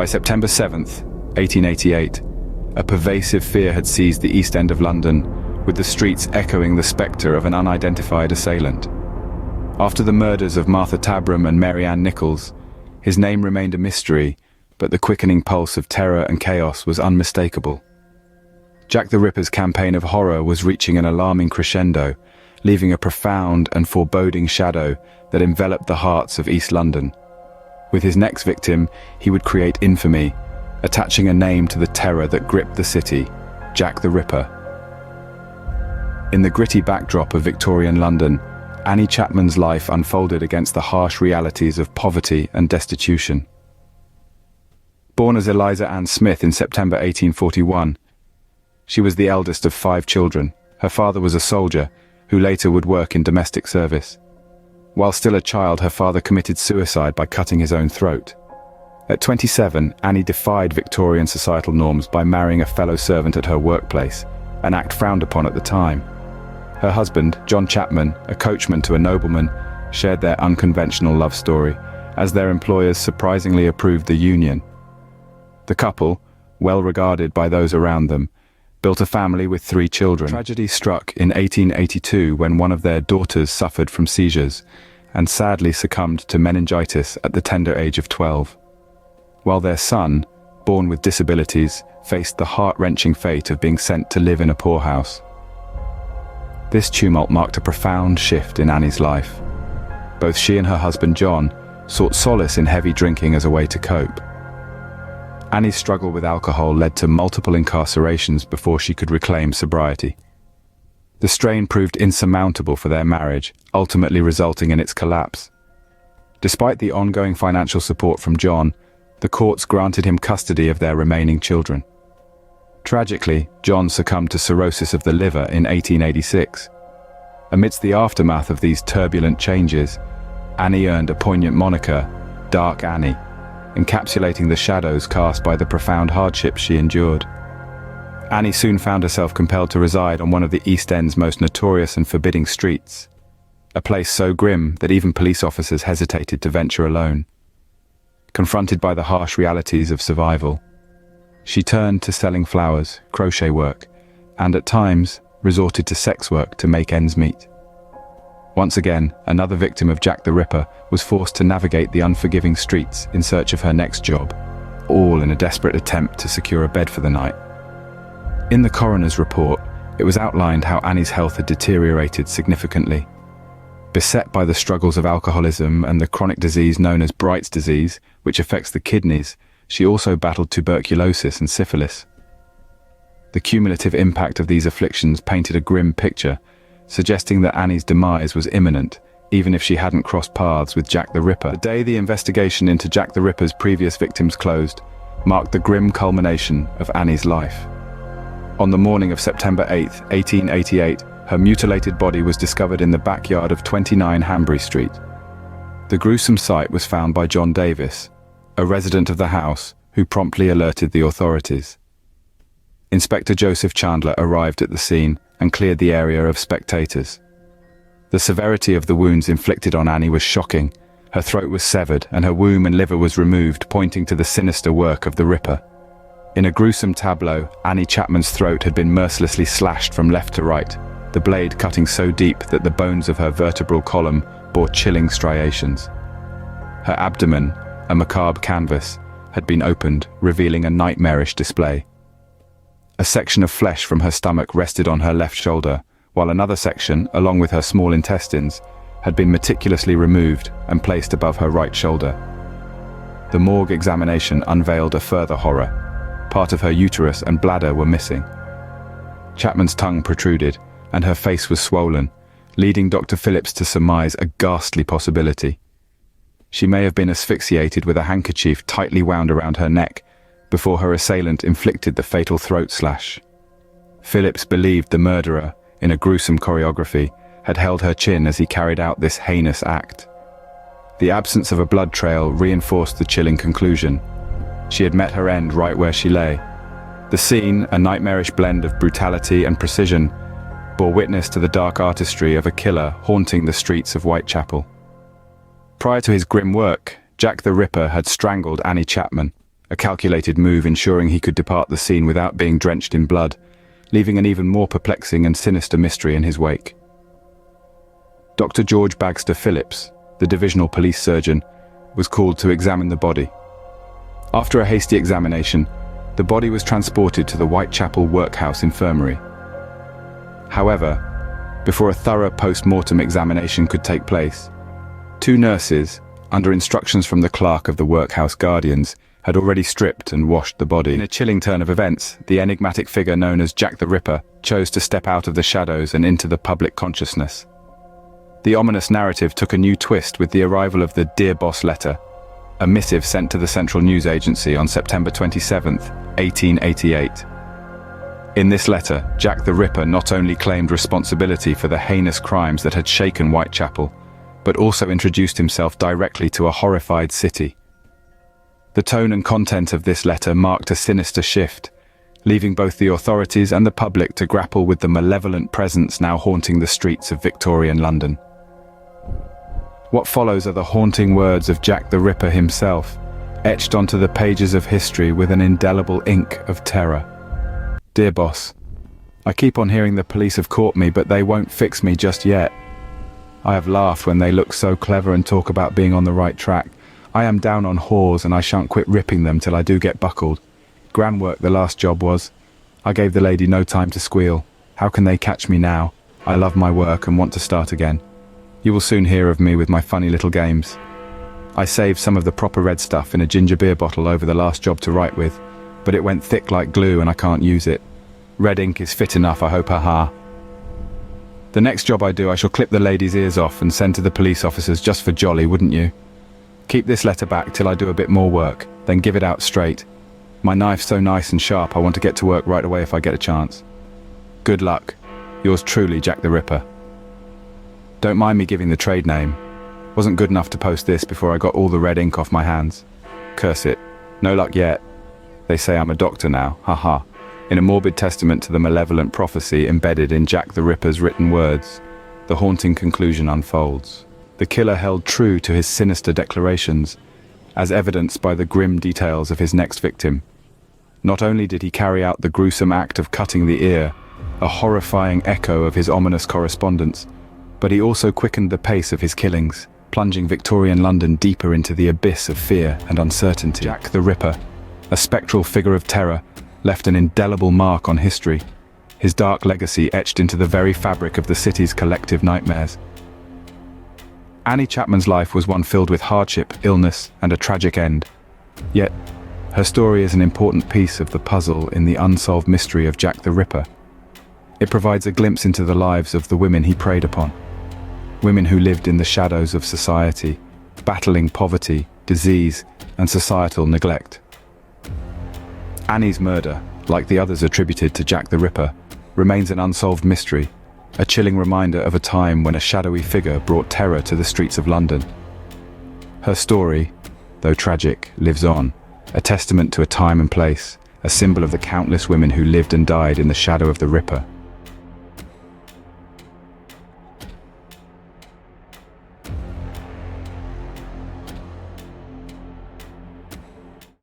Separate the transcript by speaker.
Speaker 1: By September 7th, 1888, a pervasive fear had seized the East End of London, with the streets echoing the spectre of an unidentified assailant. After the murders of Martha Tabram and Mary Ann Nichols, his name remained a mystery, but the quickening pulse of terror and chaos was unmistakable. Jack the Ripper's campaign of horror was reaching an alarming crescendo, leaving a profound and foreboding shadow that enveloped the hearts of East London. With his next victim, he would create infamy, attaching a name to the terror that gripped the city: Jack the Ripper. In the gritty backdrop of Victorian London, Annie Chapman's life unfolded against the harsh realities of poverty and destitution. Born as Eliza Ann Smith in September 1841, she was the eldest of 5 children. Her father was a soldier, who later would work in domestic service. While still a child, her father committed suicide by cutting his own throat. At 27, Annie defied Victorian societal norms by marrying a fellow servant at her workplace, an act frowned upon at the time. Her husband, John Chapman, a coachman to a nobleman, shared their unconventional love story, as their employers surprisingly approved the union. The couple, well regarded by those around them, built a family with 3 children. Tragedy struck in 1882 when one of their daughters suffered from seizures and sadly succumbed to meningitis at the tender age of 12, while their son, born with disabilities, faced the heart-wrenching fate of being sent to live in a poorhouse. This tumult marked a profound shift in Annie's life. Both she and her husband John sought solace in heavy drinking as a way to cope. Annie's struggle with alcohol led to multiple incarcerations before she could reclaim sobriety. The strain proved insurmountable for their marriage, ultimately resulting in its collapse. Despite the ongoing financial support from John, the courts granted him custody of their remaining children. Tragically, John succumbed to cirrhosis of the liver in 1886. Amidst the aftermath of these turbulent changes, Annie earned a poignant moniker, Dark Annie, encapsulating the shadows cast by the profound hardships she endured. Annie soon found herself compelled to reside on one of the East End's most notorious and forbidding streets, a place so grim that even police officers hesitated to venture alone. Confronted by the harsh realities of survival, she turned to selling flowers, crochet work, and at times resorted to sex work to make ends meet. Once again, another victim of Jack the Ripper was forced to navigate the unforgiving streets in search of her next job, all in a desperate attempt to secure a bed for the night. In the coroner's report, it was outlined how Annie's health had deteriorated significantly. Beset by the struggles of alcoholism and the chronic disease known as Bright's disease, which affects the kidneys, she also battled tuberculosis and syphilis. The cumulative impact of these afflictions painted a grim picture, suggesting that Annie's demise was imminent, even if she hadn't crossed paths with Jack the Ripper. The day the investigation into Jack the Ripper's previous victims closed marked the grim culmination of Annie's life. On the morning of September 8, 1888, her mutilated body was discovered in the backyard of 29 Hanbury Street. The gruesome sight was found by John Davis, a resident of the house, who promptly alerted the authorities. Inspector Joseph Chandler arrived at the scene and cleared the area of spectators. The severity of the wounds inflicted on Annie was shocking. Her throat was severed and her womb and liver was removed, pointing to the sinister work of the Ripper. In a gruesome tableau, Annie Chapman's throat had been mercilessly slashed from left to right, the blade cutting so deep that the bones of her vertebral column bore chilling striations. Her abdomen, a macabre canvas, had been opened, revealing a nightmarish display. A section of flesh from her stomach rested on her left shoulder, while another section, along with her small intestines, had been meticulously removed and placed above her right shoulder. The morgue examination unveiled a further horror. Part of her uterus and bladder were missing. Chapman's tongue protruded, and her face was swollen, leading Dr. Phillips to surmise a ghastly possibility. She may have been asphyxiated with a handkerchief tightly wound around her neck before her assailant inflicted the fatal throat slash. Phillips believed the murderer, in a gruesome choreography, had held her chin as he carried out this heinous act. The absence of a blood trail reinforced the chilling conclusion. She had met her end right where she lay. The scene, a nightmarish blend of brutality and precision, bore witness to the dark artistry of a killer haunting the streets of Whitechapel. Prior to his grim work, Jack the Ripper had strangled Annie Chapman, a calculated move ensuring he could depart the scene without being drenched in blood, leaving an even more perplexing and sinister mystery in his wake. Dr. George Bagster Phillips, the divisional police surgeon, was called to examine the body. After a hasty examination, the body was transported to the Whitechapel Workhouse Infirmary. However, before a thorough post-mortem examination could take place, two nurses, under instructions from the clerk of the workhouse guardians, had already stripped and washed the body. In a chilling turn of events, the enigmatic figure known as Jack the Ripper chose to step out of the shadows and into the public consciousness. The ominous narrative took a new twist with the arrival of the Dear Boss letter, a missive sent to the Central News Agency on September 27, 1888. In this letter, Jack the Ripper not only claimed responsibility for the heinous crimes that had shaken Whitechapel, but also introduced himself directly to a horrified city. The tone and content of this letter marked a sinister shift, leaving both the authorities and the public to grapple with the malevolent presence now haunting the streets of Victorian London. What follows are the haunting words of Jack the Ripper himself, etched onto the pages of history with an indelible ink of terror. Dear boss, I keep on hearing the police have caught me, but they won't fix me just yet. I have laughed when they look so clever and talk about being on the right track. I am down on whores and I shan't quit ripping them till I do get buckled. Grand work the last job was. I gave the lady no time to squeal. How can they catch me now? I love my work and want to start again. You will soon hear of me with my funny little games. I saved some of the proper red stuff in a ginger beer bottle over the last job to write with, but it went thick like glue and I can't use it. Red ink is fit enough, I hope, haha. The next job I do, I shall clip the lady's ears off and send to the police officers just for jolly, wouldn't you? Keep this letter back till I do a bit more work, then give it out straight. My knife's so nice and sharp, I want to get to work right away if I get a chance. Good luck. Yours truly, Jack the Ripper. Don't mind me giving the trade name. Wasn't good enough to post this before I got all the red ink off my hands. Curse it. No luck yet. They say I'm a doctor now, haha. In a morbid testament to the malevolent prophecy embedded in Jack the Ripper's written words, the haunting conclusion unfolds. The killer held true to his sinister declarations, as evidenced by the grim details of his next victim. Not only did he carry out the gruesome act of cutting the ear, a horrifying echo of his ominous correspondence, but he also quickened the pace of his killings, plunging Victorian London deeper into the abyss of fear and uncertainty. Jack the Ripper, a spectral figure of terror, left an indelible mark on history, his dark legacy etched into the very fabric of the city's collective nightmares. Annie Chapman's life was one filled with hardship, illness, and a tragic end. Yet, her story is an important piece of the puzzle in the unsolved mystery of Jack the Ripper. It provides a glimpse into the lives of the women he preyed upon. Women who lived in the shadows of society, battling poverty, disease, and societal neglect. Annie's murder, like the others attributed to Jack the Ripper, remains an unsolved mystery, a chilling reminder of a time when a shadowy figure brought terror to the streets of London. Her story, though tragic, lives on, a testament to a time and place, a symbol of the countless women who lived and died in the shadow of the Ripper.